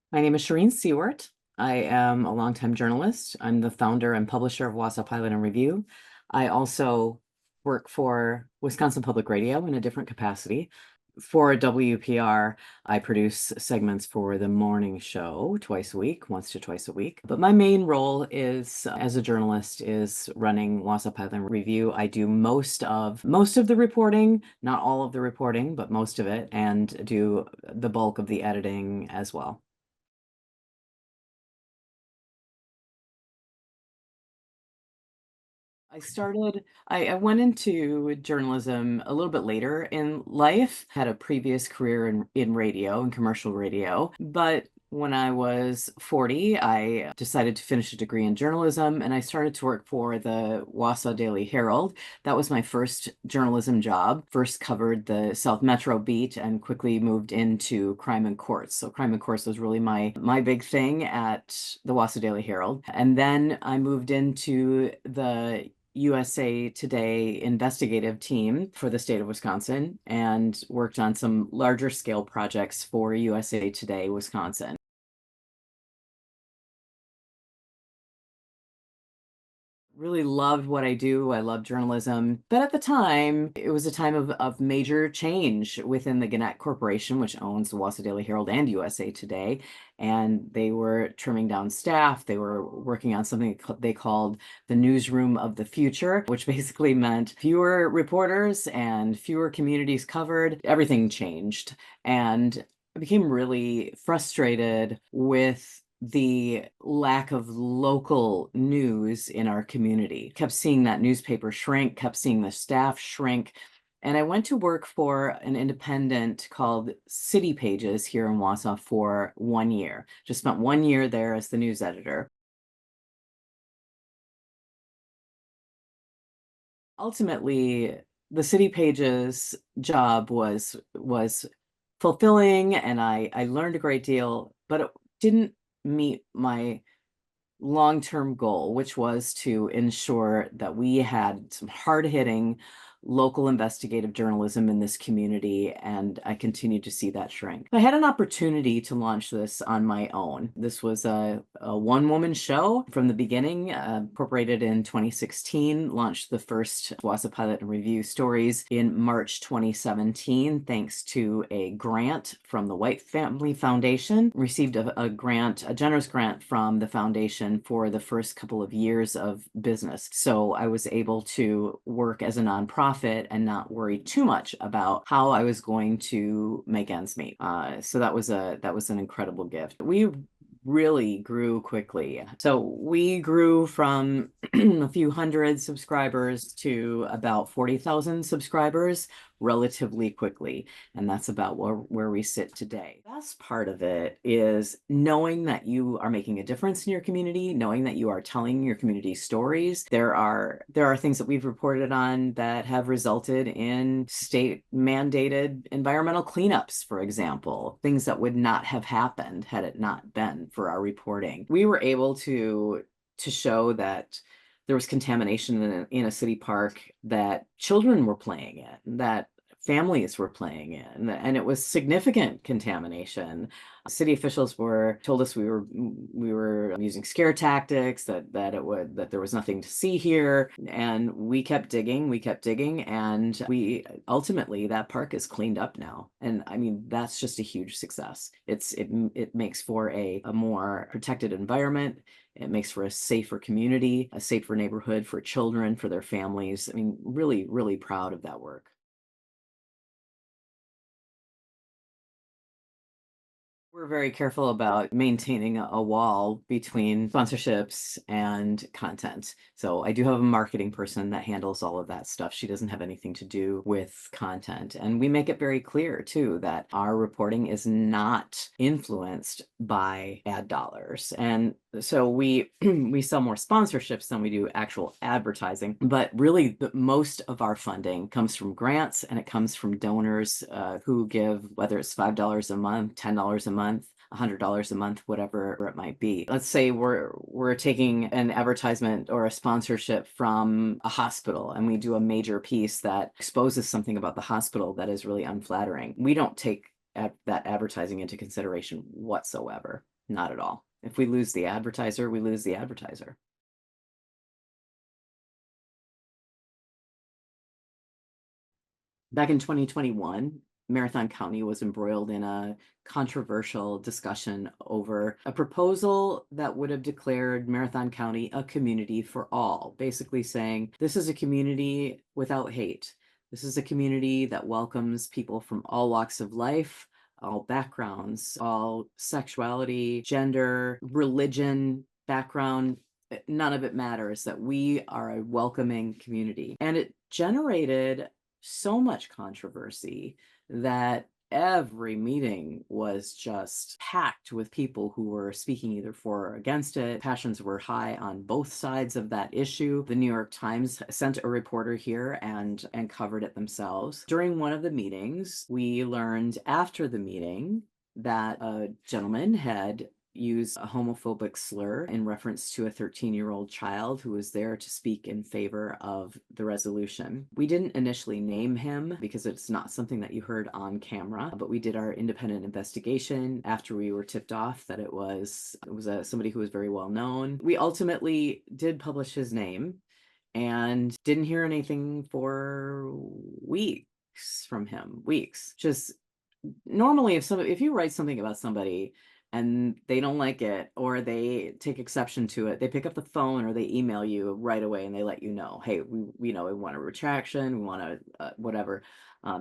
My name is Shereen Siewert. I am a longtime journalist. I'm the founder and publisher of Wausau Pilot and Review. I also work for Wisconsin Public Radio in a different capacity. For WPR, I produce segments for the morning show twice a week, once to twice a week. But my main role is, as a journalist, is running Wausau Pilot and Review. I do most of the reporting, not all of the reporting, but most of it, and do the bulk of the editing as well. I went into journalism a little bit later in life, had a previous career in radio and commercial radio. But when I was 40, I decided to finish a degree in journalism and I started to work for the Wausau Daily Herald. That was my first journalism job. First covered the South Metro beat and quickly moved into crime and courts. So crime and courts was really my big thing at the Wausau Daily Herald. And then I moved into the USA Today investigative team for the state of Wisconsin and worked on some larger scale projects for USA Today Wisconsin. Really loved what I do. I love journalism. But at the time, it was a time of major change within the Gannett Corporation, which owns the Wausau Daily Herald and USA Today. And they were trimming down staff. They were working on something they called the newsroom of the future, which basically meant fewer reporters and fewer communities covered. Everything changed. And I became really frustrated with the lack of local news in our community. Kept seeing that newspaper shrink, kept seeing the staff shrink. And I went to work for an independent called City Pages here in Wausau for 1 year. Just spent 1 year there as the news editor. Ultimately, the City Pages job was fulfilling and I learned a great deal, but it didn't meet my long-term goal, which was to ensure that we had some hard-hitting local investigative journalism in this community, and I continue to see that shrink. I had an opportunity to launch this on my own. This was a one-woman show from the beginning, incorporated in 2016, launched the first Wausau Pilot and Review stories in March 2017, thanks to a grant from the White Family Foundation. Received a grant, a generous grant from the foundation for the first couple of years of business. So I was able to work as a nonprofit and not worry too much about how I was going to make ends meet. So that was an incredible gift. We really grew quickly. So we grew from a few hundred subscribers to about 40,000 subscribers relatively quickly. And that's about where we sit today. The best part of it is knowing that you are making a difference in your community, knowing that you are telling your community stories. There are things that we've reported on that have resulted in state mandated environmental cleanups, for example, things that would not have happened had it not been for our reporting. We were able to show that there was contamination in a city park that children were playing in, that families were playing in, and it was significant contamination. City officials told us we were using scare tactics, that there was nothing to see here, and we kept digging, and we ultimately that park is cleaned up now. And I mean, that's just a huge success. It makes for a more protected environment. It makes for a safer community, a safer neighborhood for children, for their families. I mean, really, really proud of that work. We're very careful about maintaining a wall between sponsorships and content. So I do have a marketing person that handles all of that stuff. She doesn't have anything to do with content. And we make it very clear too that our reporting is not influenced by ad dollars. And so we we sell more sponsorships than we do actual advertising, but really most of our funding comes from grants and it comes from donors who give, whether it's $5 a month, $10 a month, $100 a month, whatever it might be. Let's say we're taking an advertisement or a sponsorship from a hospital and we do a major piece that exposes something about the hospital that is really unflattering. We don't take that advertising into consideration whatsoever. Not at all. If we lose the advertiser, we lose the advertiser. Back in 2021, Marathon County was embroiled in a controversial discussion over a proposal that would have declared Marathon County a community for all, basically saying this is a community without hate. This is a community that welcomes people from all walks of life, all backgrounds, all sexuality, gender, religion, background. None of it matters, that we are a welcoming community. And it generated so much controversy that every meeting was just packed with people who were speaking either for or against it. Passions were high on both sides of that issue. The New York Times sent a reporter here and covered it themselves. During one of the meetings, we learned after the meeting that a gentleman had used a homophobic slur in reference to a 13-year-old child who was there to speak in favor of the resolution. We didn't initially name him because it's not something that you heard on camera, but we did our independent investigation after we were tipped off that it was somebody who was very well known. We ultimately did publish his name and didn't hear anything for weeks from him. Weeks. Just normally if you write something about somebody and they don't like it or they take exception to it, they pick up the phone or they email you right away and they let you know, hey, we want a retraction, we want a whatever.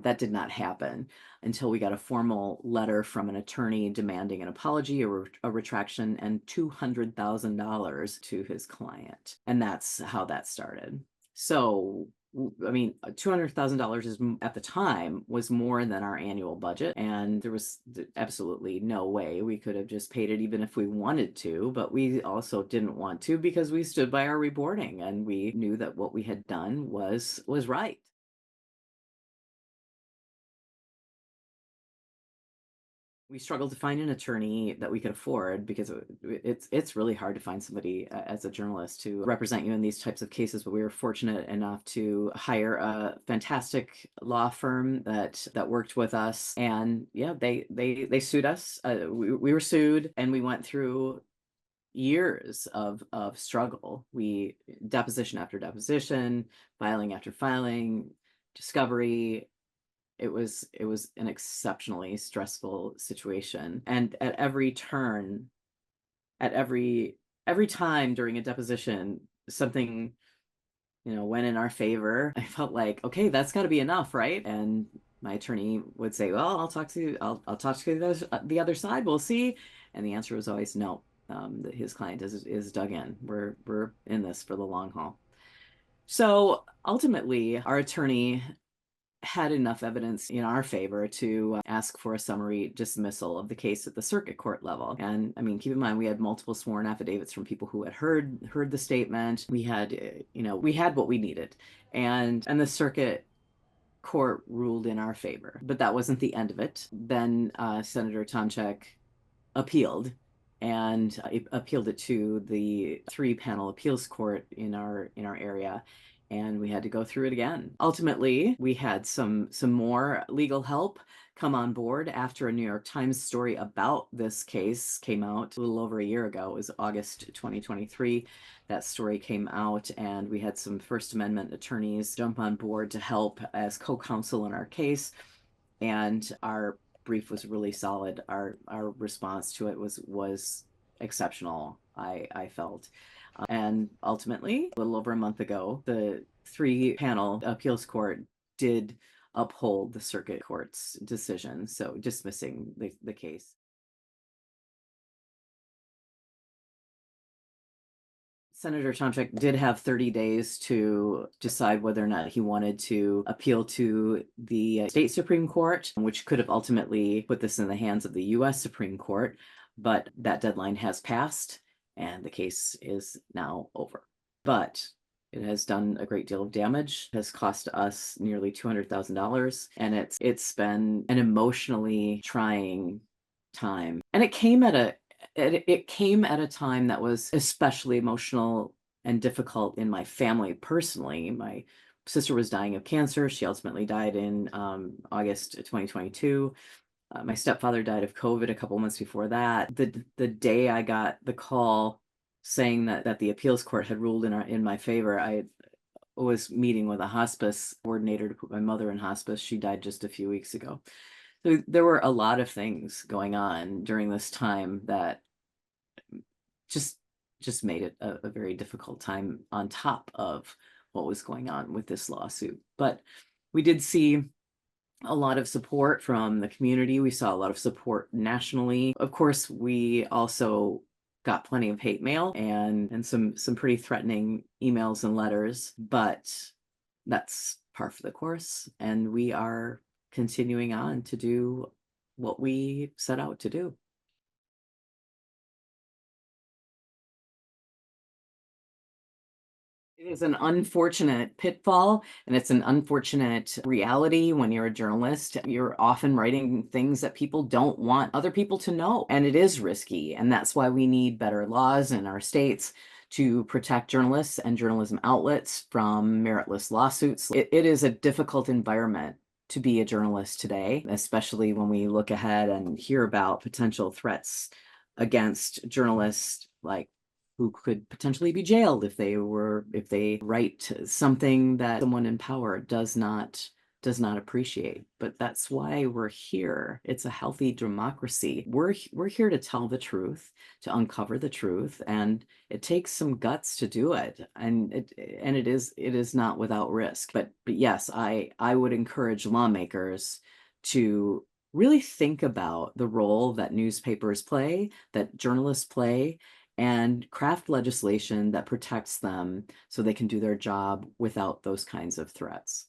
That did not happen until we got a formal letter from an attorney demanding an apology, a retraction, and $200,000 to his client. And that's how that started. So I mean, $200,000 is at the time was more than our annual budget, and there was absolutely no way we could have just paid it even if we wanted to, but we also didn't want to because we stood by our reporting and we knew that what we had done was right. We struggled to find an attorney that we could afford because it's really hard to find somebody as a journalist to represent you in these types of cases. But we were fortunate enough to hire a fantastic law firm that worked with us, and yeah, they sued us. We were sued, and we went through years of struggle. We deposition after deposition, filing after filing, discovery. It was an exceptionally stressful situation, and at every turn, at every time during a deposition, something went in our favor. I felt like, okay, that's got to be enough, right? And my attorney would say, well, I'll talk to the other side, we'll see. And the answer was always no. That his client is dug in. We're in this for the long haul. So ultimately, our attorney had enough evidence in our favor to ask for a summary dismissal of the case at the circuit court level. And I mean, keep in mind, we had multiple sworn affidavits from people who had heard the statement. We had, we had what we needed, and the circuit court ruled in our favor. But that wasn't the end of it. Then Senator Tomczyk appealed, and appealed it to the 3-panel appeals court in our area, and we had to go through it again. Ultimately, we had some more legal help come on board after a New York Times story about this case came out a little over a year ago. It was August 2023. That story came out, and we had some First Amendment attorneys jump on board to help as co-counsel in our case, and our brief was really solid. Our response to it was exceptional, I felt. And ultimately, a little over a month ago, the 3-panel appeals court did uphold the circuit court's decision, so dismissing the case. Senator Tomczyk did have 30 days to decide whether or not he wanted to appeal to the state Supreme Court, which could have ultimately put this in the hands of the US Supreme Court, but that deadline has passed and the case is now over. But it has done a great deal of damage, has cost us nearly $200,000, and it's been an emotionally trying time. And it came at a time that was especially emotional and difficult in my family personally. My sister was dying of cancer. She ultimately died in August 2022. My stepfather died of COVID a couple months before that. The day I got the call saying that the appeals court had ruled in my favor, I was meeting with a hospice coordinator to put my mother in hospice. She died just a few weeks ago. So there were a lot of things going on during this time that just just made it a very difficult time on top of what was going on with this lawsuit. But we did see a lot of support from the community. We saw a lot of support nationally. Of course, we also got plenty of hate mail and some pretty threatening emails and letters, but that's par for the course. And we are continuing on to do what we set out to do. It is an unfortunate pitfall, and it's an unfortunate reality when you're a journalist. You're often writing things that people don't want other people to know, and it is risky. And that's why we need better laws in our states to protect journalists and journalism outlets from meritless lawsuits. It is a difficult environment to be a journalist today, especially when we look ahead and hear about potential threats against journalists like who could potentially be jailed if they write something that someone in power does not appreciate. But that's why we're here. It's a healthy democracy. We're here to tell the truth, to uncover the truth, and it takes some guts to do it. And it is not without risk. But yes, I would encourage lawmakers to really think about the role that newspapers play, that journalists play, and craft legislation that protects them so they can do their job without those kinds of threats.